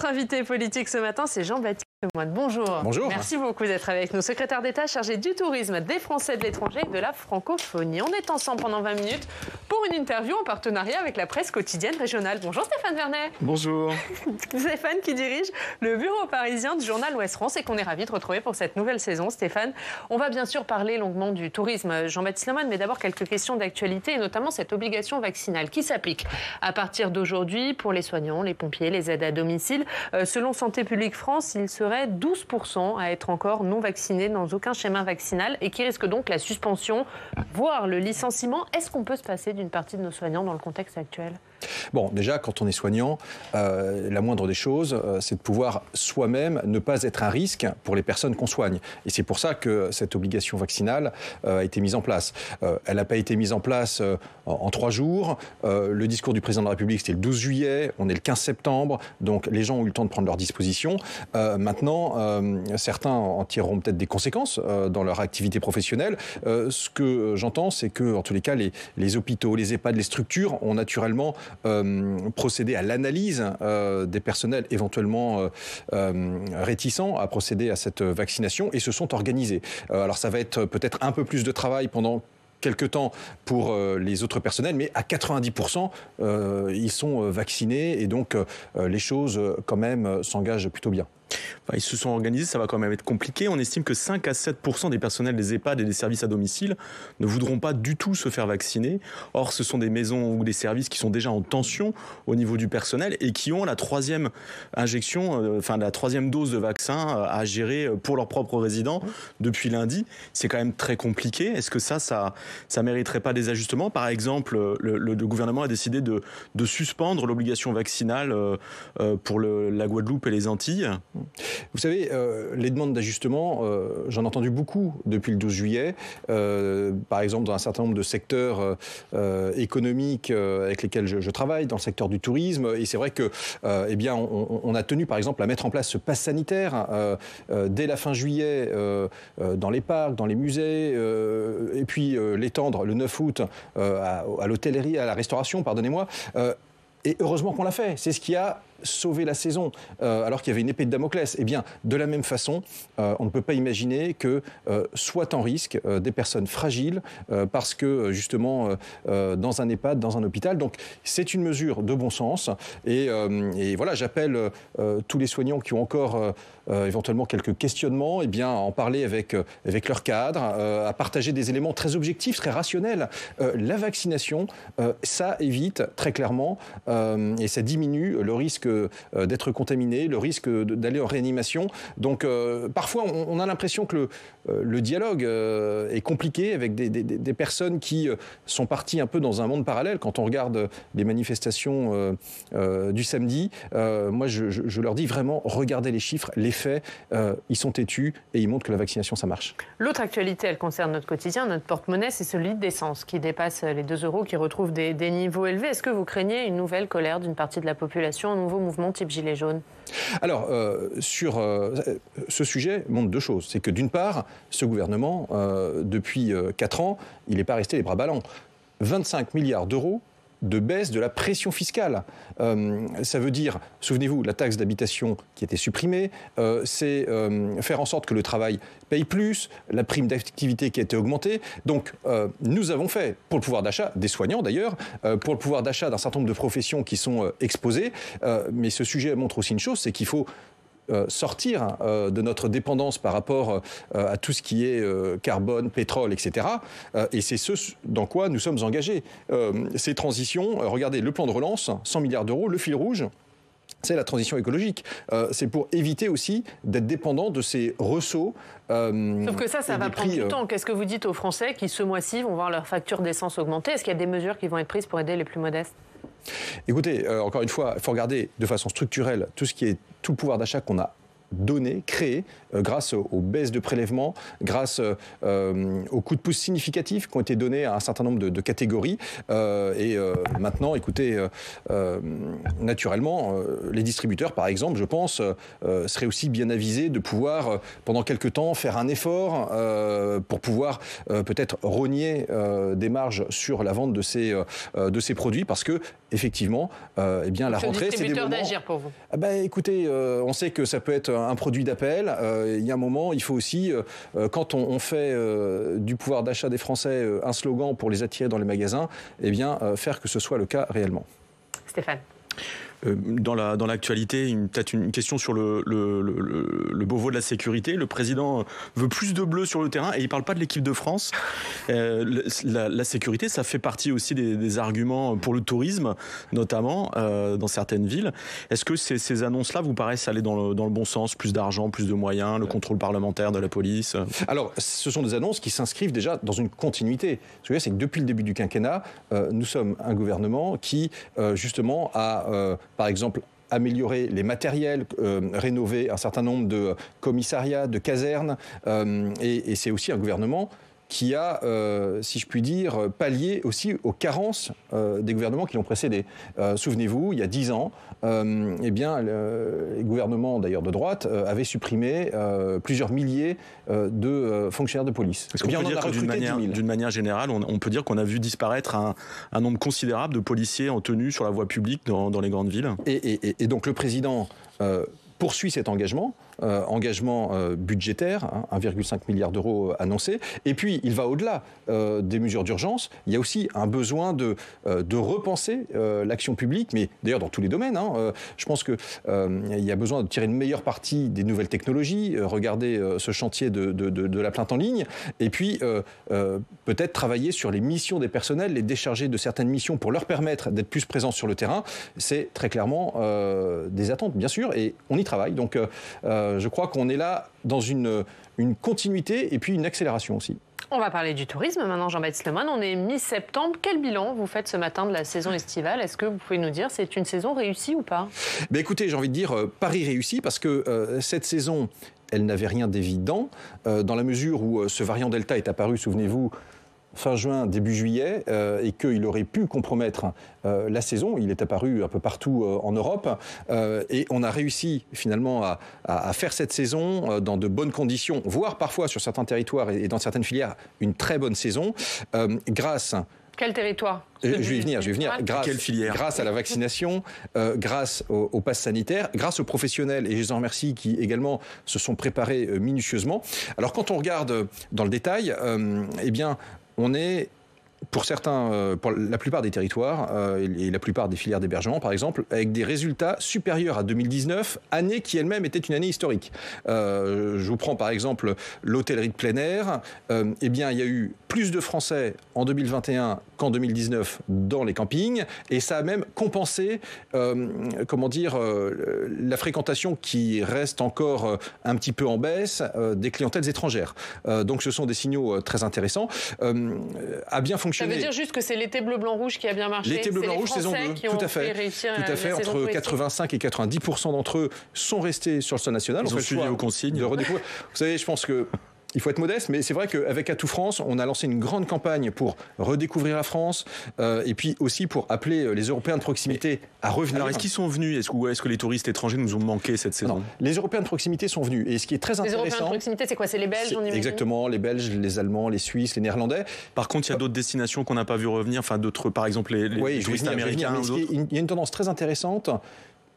Notre invité politique ce matin, c'est Jean-Baptiste Lemoyne. Bonjour. Bonjour. Merci beaucoup d'être avec nous. Secrétaire d'État chargé du tourisme, des Français de l'étranger et de la francophonie. On est ensemble pendant 20 minutes pour une interview en partenariat avec la presse quotidienne régionale. Bonjour Stéphane Vernet. Bonjour. Stéphane qui dirige le bureau parisien du journal Ouest France et qu'on est ravi de retrouver pour cette nouvelle saison. Stéphane, on va bien sûr parler longuement du tourisme, Jean-Baptiste Lemoyne, mais d'abord quelques questions d'actualité et notamment cette obligation vaccinale qui s'applique à partir d'aujourd'hui pour les soignants, les pompiers, les aides à domicile. Selon Santé publique France, il serait 12% à être encore non vaccinés dans aucun schéma vaccinal et qui risque donc la suspension, voire le licenciement. Est-ce qu'on peut se passer d'une partie de nos soignants dans le contexte actuel ? Bon, déjà, quand on est soignant, la moindre des choses, c'est de pouvoir soi-même ne pas être un risque pour les personnes qu'on soigne. Et c'est pour ça que cette obligation vaccinale a été mise en place. Elle n'a pas été mise en place en 3 jours. Le discours du président de la République, c'était le 12 juillet. On est le 15 septembre. Donc, les gens ont eu le temps de prendre leurs dispositions. Maintenant, certains en tireront peut-être des conséquences dans leur activité professionnelle. Ce que j'entends, c'est que, en tous les cas, les hôpitaux, les EHPAD, les structures ont naturellement procéder à l'analyse des personnels éventuellement réticents à procéder à cette vaccination et se sont organisés. Alors ça va être peut-être un peu plus de travail pendant quelques temps pour les autres personnels, mais à 90%, ils sont vaccinés et donc les choses quand même s'engagent plutôt bien. Enfin, ils se sont organisés, ça va quand même être compliqué. On estime que 5 à 7% des personnels des EHPAD et des services à domicile ne voudront pas du tout se faire vacciner. Or, ce sont des maisons ou des services qui sont déjà en tension au niveau du personnel et qui ont la 3e injection, la 3e dose de vaccin à gérer pour leurs propres résidents depuis lundi. C'est quand même très compliqué. Est-ce que ça mériterait pas des ajustements ? Par exemple, le gouvernement a décidé de suspendre l'obligation vaccinale pour la Guadeloupe et les Antilles. Vous savez, les demandes d'ajustement, j'en ai entendu beaucoup depuis le 12 juillet. Par exemple, dans un certain nombre de secteurs économiques avec lesquels je travaille, dans le secteur du tourisme. Et c'est vrai que, on a tenu, par exemple, à mettre en place ce pass sanitaire dès la fin juillet dans les parcs, dans les musées, et puis l'étendre le 9 août à l'hôtellerie, à la restauration, pardonnez-moi. Et heureusement qu'on l'a fait. C'est ce qui a sauvé la saison, alors qu'il y avait une épée de Damoclès. Eh bien, de la même façon, on ne peut pas imaginer que soient en risque des personnes fragiles parce que, justement, dans un EHPAD, dans un hôpital. Donc, c'est une mesure de bon sens. Et voilà, j'appelle tous les soignants qui ont encore éventuellement quelques questionnements, eh bien, à en parler avec leur cadre, à partager des éléments très objectifs, très rationnels. La vaccination, ça évite très clairement et ça diminue le risque d'être contaminé, le risque d'aller en réanimation. Donc parfois on a l'impression que le dialogue est compliqué avec des personnes qui sont parties un peu dans un monde parallèle. Quand on regarde les manifestations du samedi, moi je leur dis vraiment, regardez les chiffres, les faits, ils sont têtus et ils montrent que la vaccination ça marche. L'autre actualité, elle concerne notre quotidien, notre porte-monnaie, c'est celui d'essence qui dépasse les 2 €, qui retrouve des niveaux élevés. Est-ce que vous craignez une nouvelle colère d'une partie de la population, un nouveau mouvement type Gilets jaunes ? Alors, sur ce sujet, montre 2 choses. C'est que d'une part, ce gouvernement, depuis 4 ans, il n'est pas resté les bras ballants. 25 milliards d'euros de baisse de la pression fiscale. Ça veut dire, souvenez-vous, la taxe d'habitation qui était supprimée, c'est faire en sorte que le travail paye plus, la prime d'activité qui a été augmentée. Donc, nous avons fait, pour le pouvoir d'achat, des soignants d'ailleurs, pour le pouvoir d'achat d'un certain nombre de professions qui sont exposées, mais ce sujet montre aussi une chose, c'est qu'il faut sortir de notre dépendance par rapport à tout ce qui est carbone, pétrole, etc. Et c'est ce dans quoi nous sommes engagés. Ces transitions, regardez, le plan de relance, 100 milliards d'euros, le fil rouge, c'est la transition écologique. C'est pour éviter aussi d'être dépendant de ces ressauts. Sauf que ça va prendre du temps. Qu'est-ce que vous dites aux Français qui, ce mois-ci, vont voir leur facture d'essence augmenter ? Est-ce qu'il y a des mesures qui vont être prises pour aider les plus modestes ? Écoutez, encore une fois, il faut regarder de façon structurelle tout le pouvoir d'achat qu'on a donné, créé, grâce aux baisses de prélèvements, grâce aux coups de pouce significatifs qui ont été donnés à un certain nombre de catégories. Maintenant, écoutez, naturellement, les distributeurs, par exemple, je pense, seraient aussi bien avisés de pouvoir, pendant quelques temps, faire un effort pour pouvoir peut-être rogner des marges sur la vente de ces produits, parce que effectivement, eh bien, la rentrée, c'est des moments... d'agir pour vous. Écoutez, on sait que ça peut être un produit d'appel. Il y a un moment, il faut aussi, quand on fait du pouvoir d'achat des Français un slogan pour les attirer dans les magasins, eh bien, faire que ce soit le cas réellement. Stéphane. Dans l'actualité, peut-être une question sur le Beauvau de la sécurité. Le président veut plus de bleu sur le terrain et il ne parle pas de l'équipe de France. La sécurité, ça fait partie aussi des arguments pour le tourisme, notamment dans certaines villes. Est-ce que ces annonces-là vous paraissent aller dans le bon sens? Plus d'argent, plus de moyens, le contrôle parlementaire de la police? Alors, ce sont des annonces qui s'inscrivent déjà dans une continuité. Ce que je veux dire, c'est que depuis le début du quinquennat, nous sommes un gouvernement qui, justement, a... par exemple, améliorer les matériels, rénover un certain nombre de commissariats, de casernes. Et c'est aussi un gouvernement qui a, si je puis dire, pallié aussi aux carences des gouvernements qui l'ont précédé. Souvenez-vous, il y a 10 ans, les gouvernements d'ailleurs de droite avaient supprimé plusieurs milliers de fonctionnaires de police. Est-ce qu'on peut dire que d'une manière générale, on peut dire qu'on a vu disparaître un nombre considérable de policiers en tenue sur la voie publique dans les grandes villes? Et donc le président poursuit cet engagement budgétaire, 1,5 milliard d'euros annoncé. Et puis, il va au-delà des mesures d'urgence. Il y a aussi un besoin de repenser l'action publique, mais d'ailleurs dans tous les domaines. Je pense qu'il y a besoin de tirer une meilleure partie des nouvelles technologies, regarder ce chantier de la plainte en ligne, et puis peut-être travailler sur les missions des personnels, les décharger de certaines missions pour leur permettre d'être plus présents sur le terrain. C'est très clairement des attentes, bien sûr, et on y travaille. Donc, je crois qu'on est là dans une continuité et puis une accélération aussi. On va parler du tourisme maintenant, Jean-Baptiste Lemoyne. On est mi-septembre. Quel bilan vous faites ce matin de la saison estivale? Est-ce que vous pouvez nous dire c'est une saison réussie ou pas? Écoutez, j'ai envie de dire pari réussi parce que cette saison, elle n'avait rien d'évident dans la mesure où ce variant Delta est apparu, souvenez-vous, fin juin, début juillet, et qu'il aurait pu compromettre la saison. Il est apparu un peu partout en Europe. Et on a réussi finalement à faire cette saison dans de bonnes conditions, voire parfois sur certains territoires et dans certaines filières, une très bonne saison, grâce... Quel territoire? Je vais y venir. Grâce à la vaccination, grâce au pass sanitaire, grâce aux professionnels, et je les en remercie, qui également se sont préparés minutieusement. Alors quand on regarde dans le détail, eh bien, on est, pour la plupart des territoires et la plupart des filières d'hébergement, par exemple, avec des résultats supérieurs à 2019, année qui elle-même était une année historique. Je vous prends par exemple l'hôtellerie de plein air. Eh bien, il y a eu plus de Français en 2021 qu'en 2019 dans les campings, et ça a même compensé, la fréquentation qui reste encore un petit peu en baisse des clientèles étrangères. Donc, ce sont des signaux très intéressants. A bien fonctionné. Ça veut dire juste que c'est l'été bleu-blanc-rouge qui a bien marché. L'été bleu-blanc-rouge, saison 2, tout à fait. Entre 85 et 90% d'entre eux sont restés sur le sol national. Ils ont suivi aux consignes. De redécouvrir. Vous savez, je pense que il faut être modeste, mais c'est vrai qu'avec Atout France, on a lancé une grande campagne pour redécouvrir la France et puis aussi pour appeler les Européens de proximité à revenir. Alors, est-ce qu'ils sont venus? Est-ce que les touristes étrangers nous ont manqué cette saison? Non, les Européens de proximité sont venus. Et ce qui est très intéressant... Les Européens de proximité, c'est quoi? C'est les Belges, on imagine? Exactement, les Belges, les Allemands, les Suisses, les Néerlandais. Par contre, il y a d'autres destinations qu'on n'a pas vu revenir, enfin d'autres, par exemple les touristes américains ou d'autres. Il y a une tendance très intéressante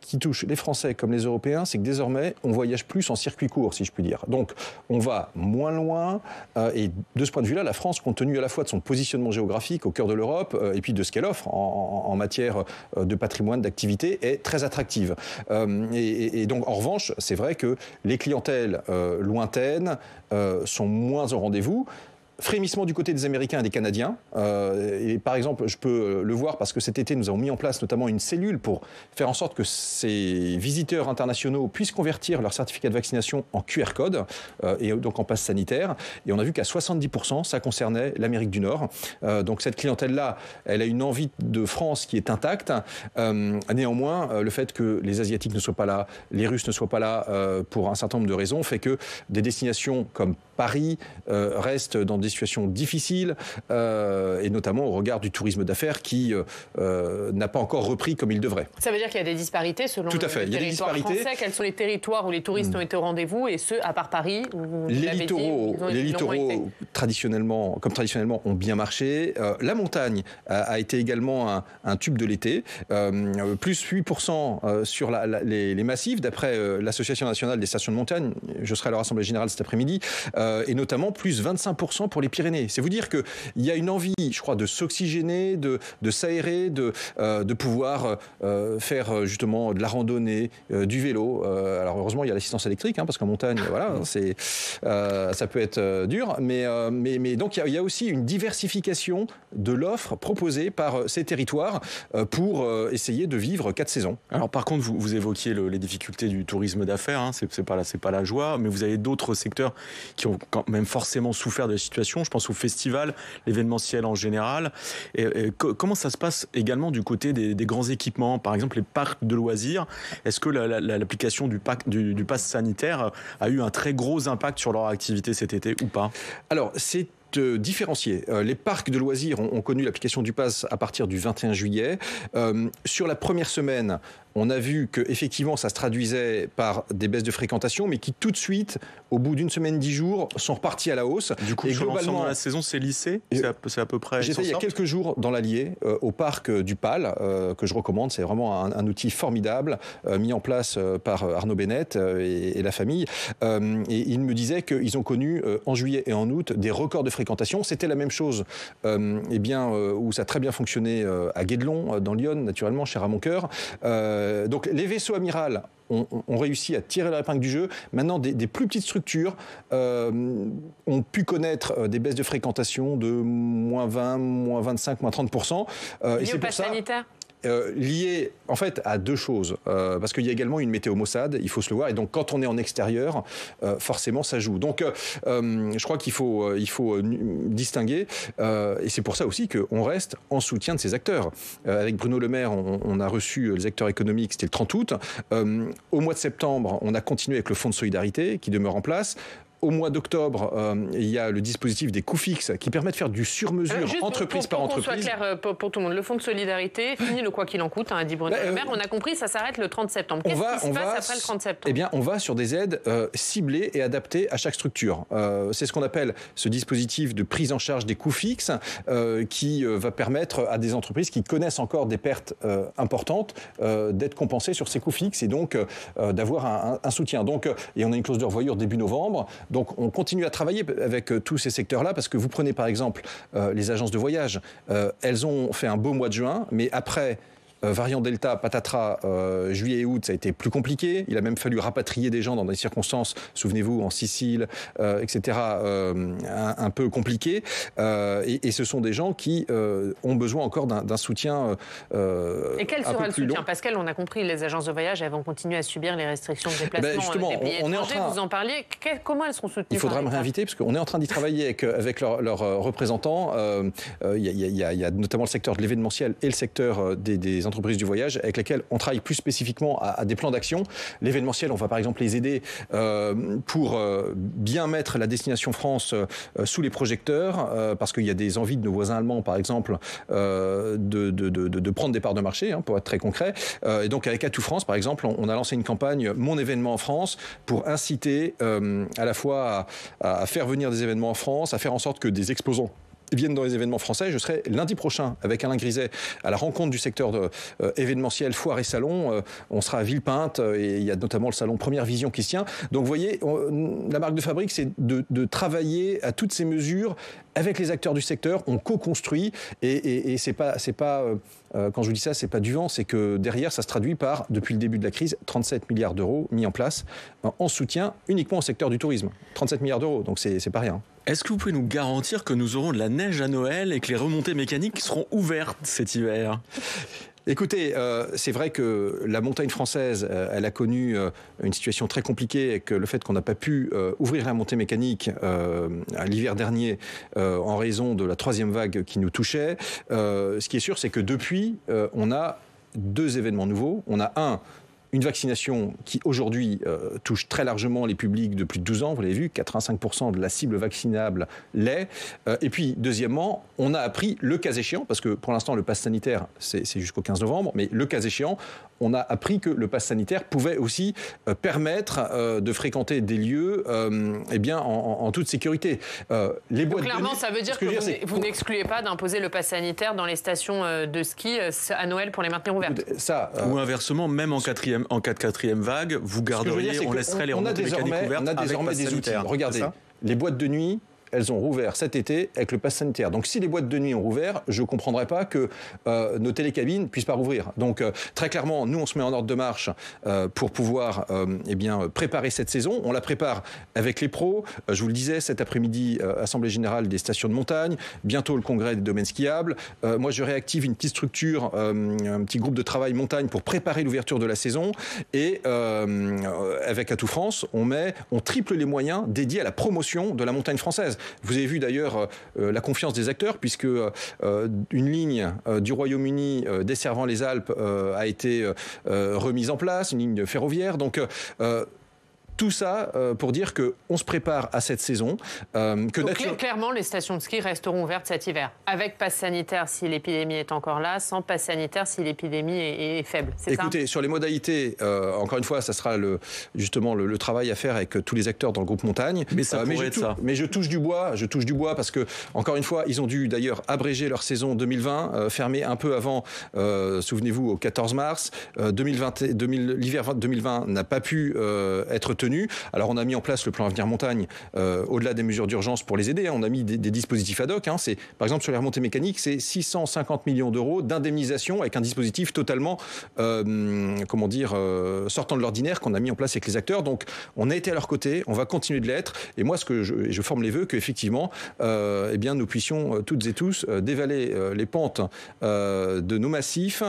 qui touche les Français comme les Européens, c'est que désormais, on voyage plus en circuit court, si je puis dire. Donc, on va moins loin, et de ce point de vue-là, la France, compte tenu à la fois de son positionnement géographique au cœur de l'Europe, et puis de ce qu'elle offre en matière de patrimoine, d'activité, est très attractive. Et donc, en revanche, c'est vrai que les clientèles lointaines sont moins au rendez-vous. Frémissement du côté des Américains et des Canadiens. Et par exemple, je peux le voir parce que cet été, nous avons mis en place notamment une cellule pour faire en sorte que ces visiteurs internationaux puissent convertir leur certificat de vaccination en QR code et donc en passe sanitaire. Et on a vu qu'à 70%, ça concernait l'Amérique du Nord. Donc cette clientèle-là, elle a une envie de France qui est intacte. Néanmoins, le fait que les Asiatiques ne soient pas là, les Russes ne soient pas là pour un certain nombre de raisons, fait que des destinations comme Paris restent dans des situations difficiles et notamment au regard du tourisme d'affaires qui n'a pas encore repris comme il devrait. Ça veut dire qu'il y a des disparités selon Tout à fait. le territoire français. Quels sont les territoires où les touristes ont été au rendez-vous et ceux, à part Paris, où les littoraux traditionnellement ont bien marché. La montagne a été également un tube de l'été. Plus 8% sur les massifs, d'après l'Association nationale des stations de montagne. Je serai à leur assemblée générale cet après-midi. Et notamment plus 25% pour les Pyrénées. C'est vous dire qu'il y a une envie, je crois, de s'oxygéner, de s'aérer, de pouvoir faire justement de la randonnée, du vélo. Alors heureusement, il y a l'assistance électrique, parce qu'en montagne, voilà, ça peut être dur. Mais donc il y a aussi une diversification de l'offre proposée par ces territoires pour essayer de vivre 4 saisons. Alors par contre, vous évoquiez les difficultés du tourisme d'affaires, c'est pas la joie, mais vous avez d'autres secteurs qui ont quand même forcément souffert de la situation. Je pense au festival, l'événementiel en général. Et comment ça se passe également du côté des grands équipements, par exemple les parcs de loisirs? Est-ce que l'application du pass sanitaire a eu un très gros impact sur leur activité cet été ou pas? Alors, c'est différencier. Les parcs de loisirs ont connu l'application du pass à partir du 21 juillet. Sur la première semaine, on a vu qu'effectivement, ça se traduisait par des baisses de fréquentation, mais qui tout de suite, au bout d'une semaine, 10 jours, sont repartis à la hausse. Du coup, sur l'ensemble de la saison, c'est lissé? C'est à peu près... J'étais il y a quelques jours dans l'Allier, au parc du PAL, que je recommande. C'est vraiment un outil formidable, mis en place par Arnaud Bennett et la famille. Et il me disait qu'ils ont connu, en juillet et en août, des records de fréquentation. C'était la même chose où ça a très bien fonctionné à Guédelon, dans l'Yonne, naturellement, cher à mon cœur. Donc les vaisseaux Amiral ont réussi à tirer la épingle du jeu. Maintenant, des plus petites structures ont pu connaître des baisses de fréquentation de moins 20, moins 25, moins 30%. Et c'est pour ça sanitaire lié en fait à deux choses, parce qu'il y a également une météo maussade, il faut se le voir, et donc quand on est en extérieur, forcément ça joue. Donc je crois qu'il faut distinguer, et c'est pour ça aussi qu'on reste en soutien de ces acteurs. Avec Bruno Le Maire, on a reçu les acteurs économiques, c'était le 30 août. Au mois de septembre, on a continué avec le fonds de solidarité qui demeure en place. Au mois d'octobre, il y a le dispositif des coûts fixes qui permet de faire du sur-mesure entreprise par entreprise. Pour qu'on soit clair pour tout le monde, le fonds de solidarité, fini le quoi qu'il en coûte, a dit Bruno Le Maire, on a compris, ça s'arrête le 30 septembre. Qu'est-ce qui se passe après le 30 septembre? Eh bien, on va sur des aides ciblées et adaptées à chaque structure. C'est ce qu'on appelle ce dispositif de prise en charge des coûts fixes qui va permettre à des entreprises qui connaissent encore des pertes importantes d'être compensées sur ces coûts fixes et donc d'avoir un soutien. Donc, et on a une clause de revoyure début novembre. Donc on continue à travailler avec tous ces secteurs-là parce que vous prenez par exemple les agences de voyage, elles ont fait un beau mois de juin, mais après variant Delta, patatras, juillet et août, ça a été plus compliqué. Il a même fallu rapatrier des gens dans des circonstances, souvenez-vous, en Sicile, etc., un peu compliquées. Et ce sont des gens qui ont besoin encore d'un soutien et quel sera le soutien? Parce qu'on a compris, les agences de voyage, elles vont continuer à subir les restrictions de déplacement justement, des pays étrangers. Vous en parliez. Comment elles seront soutenues? Il faudra me réinviter, parce qu'on est en train d'y travailler avec leurs représentants. Il y a notamment le secteur de l'événementiel et le secteur des entreprises du voyage avec lesquelles on travaille plus spécifiquement à des plans d'action. L'événementiel, on va par exemple les aider pour bien mettre la destination France sous les projecteurs parce qu'il y a des envies de nos voisins allemands, par exemple, de prendre des parts de marché, pour être très concret. Et donc avec Atout France, par exemple, on a lancé une campagne Mon événement en France pour inciter à la fois à faire venir des événements en France, à faire en sorte que des exposants viennent dans les événements français. Je serai lundi prochain avec Alain Griset à la rencontre du secteur événementiel, foire et salon. On sera à Villepinte et il y a notamment le salon Première Vision qui se tient. Donc vous voyez, la marque de fabrique, c'est de travailler à toutes ces mesures avec les acteurs du secteur. On co-construit et c'est pas quand je vous dis ça, c'est pas du vent, c'est que derrière, ça se traduit par, depuis le début de la crise, 37 milliards d'euros mis en place en soutien uniquement au secteur du tourisme. 37 milliards d'euros, donc c'est pas rien. Est-ce que vous pouvez nous garantir que nous aurons de la neige à Noël et que les remontées mécaniques seront ouvertes cet hiver ? Écoutez, c'est vrai que la montagne française, elle a connu une situation très compliquée avec le fait qu'on n'a pas pu ouvrir la montée mécanique l'hiver dernier en raison de la 3e vague qui nous touchait. Ce qui est sûr, c'est que depuis, on a 2 événements nouveaux. On a une vaccination qui aujourd'hui touche très largement les publics de plus de 12 ans, vous l'avez vu, 85% de la cible vaccinable l'est. Et puis, deuxièmement, on a appris, le cas échéant, parce que pour l'instant le pass sanitaire c'est jusqu'au 15 novembre, mais le cas échéant, on a appris que le pass sanitaire pouvait aussi permettre de fréquenter des lieux en toute sécurité. Les boîtes clairement, de nuit, ça veut dire que vous n'excluez pas d'imposer le pass sanitaire dans les stations de ski à Noël pour les maintenir ouvertes. Ou inversement, même en cas de 4e vague, vous garderiez, on laisserait les remontées mécaniques ouvertes. On a désormais des outils. Regardez, les boîtes de nuit, elles ont rouvert cet été avec le pass sanitaire. Donc si les boîtes de nuit ont rouvert, je ne comprendrais pas que nos télécabines ne puissent pas rouvrir. Donc très clairement, nous on se met en ordre de marche pour pouvoir préparer cette saison. On la prépare avec les pros. Je vous le disais, cet après-midi, Assemblée Générale des stations de montagne, bientôt le congrès des domaines skiables. Moi je réactive une petite structure, un petit groupe de travail montagne pour préparer l'ouverture de la saison. Et avec Atout France, on triple les moyens dédiés à la promotion de la montagne française. Vous avez vu d'ailleurs la confiance des acteurs, puisque une ligne du Royaume-Uni desservant les Alpes a été remise en place, une ligne ferroviaire. Donc tout ça pour dire qu'on se prépare à cette saison. Clairement, les stations de ski resteront ouvertes cet hiver. Avec pass sanitaire si l'épidémie est encore là, sans pass sanitaire si l'épidémie est faible. Écoutez, sur les modalités, encore une fois, ça sera justement le travail à faire avec tous les acteurs dans le groupe montagne. Mais ça pourrait être ça. Mais je touche du bois parce que, encore une fois, ils ont dû d'ailleurs abréger leur saison 2020, fermer un peu avant, souvenez-vous, au 14 mars. L'hiver 2020 n'a pas pu être tenu. Alors on a mis en place le plan Avenir Montagne au-delà des mesures d'urgence pour les aider. On a mis des dispositifs ad hoc. C'est, par exemple, sur les remontées mécaniques, c'est 650 millions d'euros d'indemnisation avec un dispositif totalement sortant de l'ordinaire qu'on a mis en place avec les acteurs. Donc on a été à leur côté, on va continuer de l'être. Et moi, je forme les vœux qu'effectivement nous puissions toutes et tous dévaler les pentes de nos massifs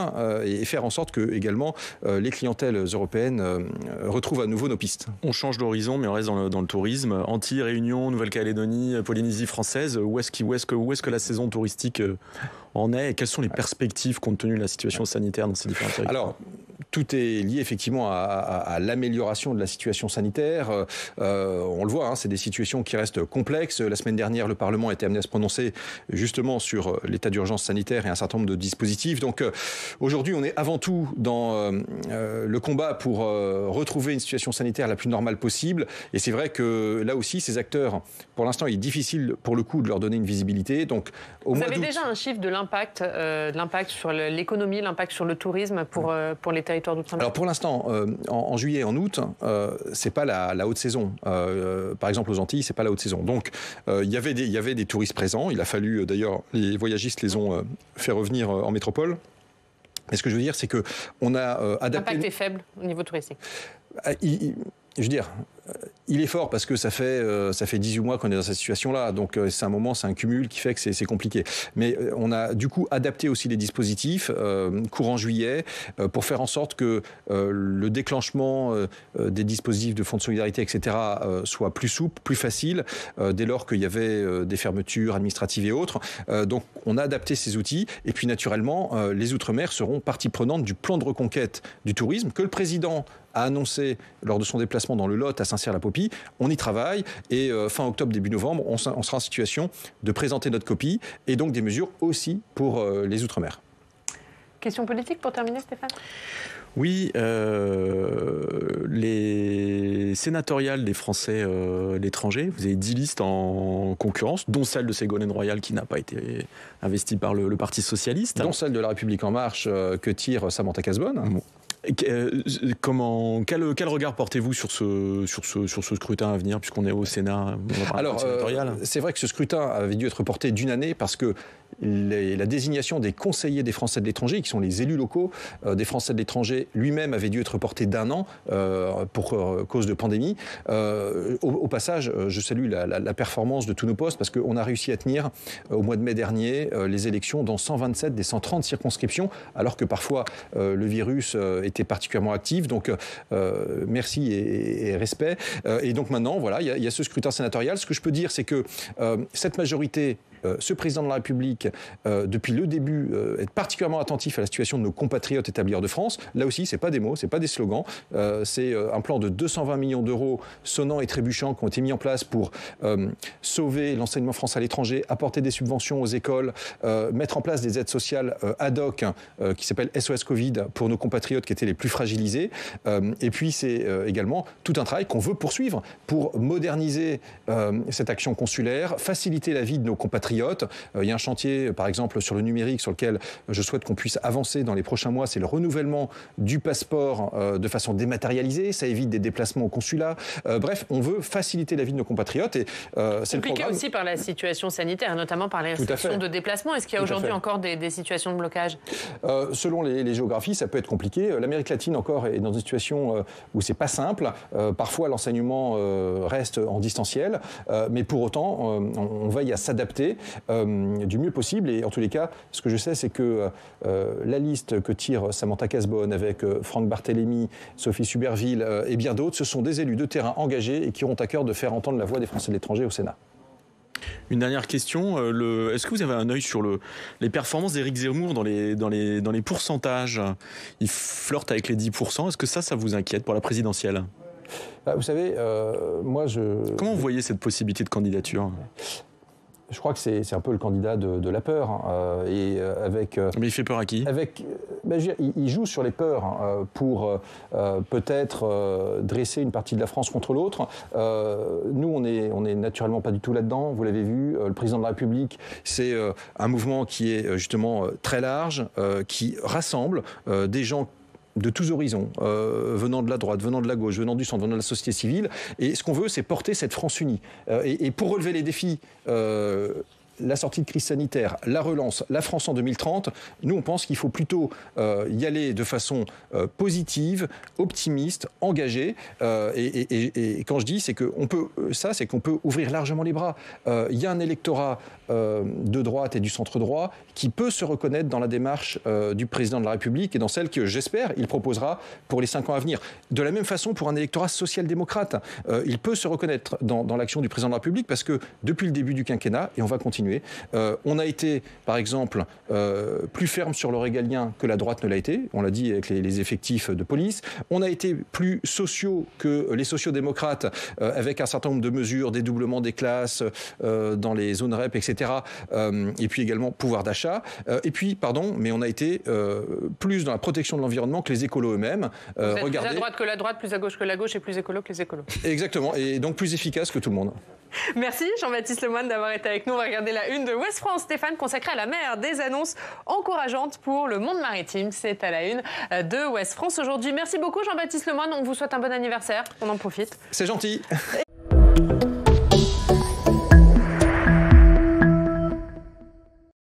et faire en sorte que également les clientèles européennes retrouvent à nouveau nos pistes. On change d'horizon, mais on reste dans le tourisme. Antilles, Réunion, Nouvelle-Calédonie, Polynésie française, où est-ce que la saison touristique en est et quelles sont les perspectives compte tenu de la situation sanitaire dans ces différents territoires ? Alors, tout est lié effectivement à l'amélioration de la situation sanitaire. On le voit, c'est des situations qui restent complexes. La semaine dernière, le Parlement a été amené à se prononcer justement sur l'état d'urgence sanitaire et un certain nombre de dispositifs. Donc aujourd'hui, on est avant tout dans le combat pour retrouver une situation sanitaire la plus normale possible. Et c'est vrai que là aussi, ces acteurs, pour l'instant, il est difficile pour le coup de leur donner une visibilité. Donc, vous avez déjà un chiffre de l'impact sur l'économie, l'impact sur le tourisme pour les territoires d'outre-mer? Alors pour l'instant, en juillet et en août, c'est pas la haute saison. Par exemple aux Antilles, c'est pas la haute saison. Donc il y avait des touristes présents. Il a fallu d'ailleurs, les voyagistes les ont fait revenir en métropole. Mais ce que je veux dire, c'est que on a adapté. L'impact est faible au niveau touristique. Je veux dire, il est fort parce que ça fait 18 mois qu'on est dans cette situation-là. Donc c'est un cumul qui fait que c'est compliqué. Mais on a du coup adapté aussi les dispositifs courant juillet pour faire en sorte que le déclenchement des dispositifs de fonds de solidarité, etc. soit plus souple, plus facile, dès lors qu'il y avait des fermetures administratives et autres. Donc on a adapté ces outils. Et puis naturellement, les Outre-mer seront partie prenante du plan de reconquête du tourisme que le président a annoncé lors de son déplacement dans le Lot à Saint-Cyr-la-Popie. On y travaille et fin octobre, début novembre, on sera en situation de présenter notre copie et donc des mesures aussi pour les Outre-mer. Question politique pour terminer, Stéphane ? Oui, les sénatoriales des Français l'étranger, vous avez 10 listes en concurrence, dont celle de Ségolène Royal qui n'a pas été investie par le Parti socialiste. Dont celle de La République En Marche que tire Samantha Cazebonne. Bon. Quel regard portez-vous sur ce scrutin à venir, puisqu'on est au Sénat? Alors, c'est vrai que ce scrutin avait dû être reporté d'une année parce que la désignation des conseillers des Français de l'étranger, qui sont les élus locaux des Français de l'étranger, lui-même avait dû être reporté d'un an pour cause de pandémie. Au passage, je salue la performance de tous nos postes parce qu'on a réussi à tenir au mois de mai dernier les élections dans 127 des 130 circonscriptions, alors que parfois le virus était particulièrement actif. Donc merci et respect. Et donc maintenant, voilà, il y a ce scrutin sénatorial. Ce que je peux dire, c'est que cette majorité, ce président de la République, depuis le début, est particulièrement attentif à la situation de nos compatriotes établis hors de France. Là aussi, c'est pas des mots, c'est pas des slogans. C'est un plan de 220 millions d'euros sonnants et trébuchants qui ont été mis en place pour sauver l'enseignement français à l'étranger, apporter des subventions aux écoles, mettre en place des aides sociales ad hoc qui s'appellent SOS Covid pour nos compatriotes qui étaient les plus fragilisés. Et puis, c'est également tout un travail qu'on veut poursuivre pour moderniser cette action consulaire, faciliter la vie de nos compatriotes. Il y a un chantier, par exemple, sur le numérique, sur lequel je souhaite qu'on puisse avancer dans les prochains mois. C'est le renouvellement du passeport de façon dématérialisée. Ça évite des déplacements au consulat. Bref, on veut faciliter la vie de nos compatriotes. Et c'est compliqué aussi par la situation sanitaire, notamment par les restrictions de déplacement. Est-ce qu'il y a aujourd'hui encore des situations de blocage? Selon les géographies, ça peut être compliqué. L'Amérique latine encore est dans une situation où c'est pas simple. Parfois, l'enseignement reste en distanciel, mais pour autant, on veille à s'adapter du mieux possible. Et en tous les cas, ce que je sais, c'est que la liste que tire Samantha Cazbonne avec Franck Barthélémy, Sophie Suberville et bien d'autres, ce sont des élus de terrain engagés et qui auront à cœur de faire entendre la voix des Français de l'étranger au Sénat. Une dernière question, est-ce que vous avez un œil sur les performances d'Éric Zemmour dans les pourcentages? Il flirte avec les 10%. Est-ce que ça vous inquiète pour la présidentielle? Vous savez, Comment vous voyez cette possibilité de candidature? Je crois que c'est un peu le candidat de la peur. Mais il fait peur à qui? Il joue sur les peurs pour peut-être dresser une partie de la France contre l'autre. Nous, on est naturellement pas du tout là-dedans. Vous l'avez vu, le président de la République, c'est un mouvement qui est justement très large, qui rassemble des gens de tous horizons, venant de la droite, venant de la gauche, venant du centre, venant de la société civile. Et ce qu'on veut, c'est porter cette France unie. Et pour relever les défis, la sortie de crise sanitaire, la relance, la France en 2030, nous on pense qu'il faut plutôt y aller de façon positive, optimiste, engagée. Et quand je dis, c'est qu'on peut ouvrir largement les bras. Il y a un électorat de droite et du centre droit qui peut se reconnaître dans la démarche du président de la République et dans celle que, j'espère, il proposera pour les 5 ans à venir. De la même façon, pour un électorat social-démocrate, il peut se reconnaître dans l'action du président de la République parce que depuis le début du quinquennat, et on va continuer, on a été, par exemple, plus ferme sur le régalien que la droite ne l'a été. On l'a dit avec les effectifs de police. On a été plus sociaux que les sociodémocrates avec un certain nombre de mesures, dédoublement des classes dans les zones REP, etc. Et puis également pouvoir d'achat. Et puis, mais on a été plus dans la protection de l'environnement que les écolos eux-mêmes. Regardez, plus à droite que la droite, plus à gauche que la gauche et plus écolo que les écolos. Exactement. Et donc plus efficace que tout le monde. Merci Jean-Baptiste Lemoyne d'avoir été avec nous. On va regarder la une de Ouest France, Stéphane, consacrée à la mer. Des annonces encourageantes pour le monde maritime. C'est à la une de Ouest France aujourd'hui. Merci beaucoup Jean-Baptiste Lemoyne. On vous souhaite un bon anniversaire. On en profite. C'est gentil.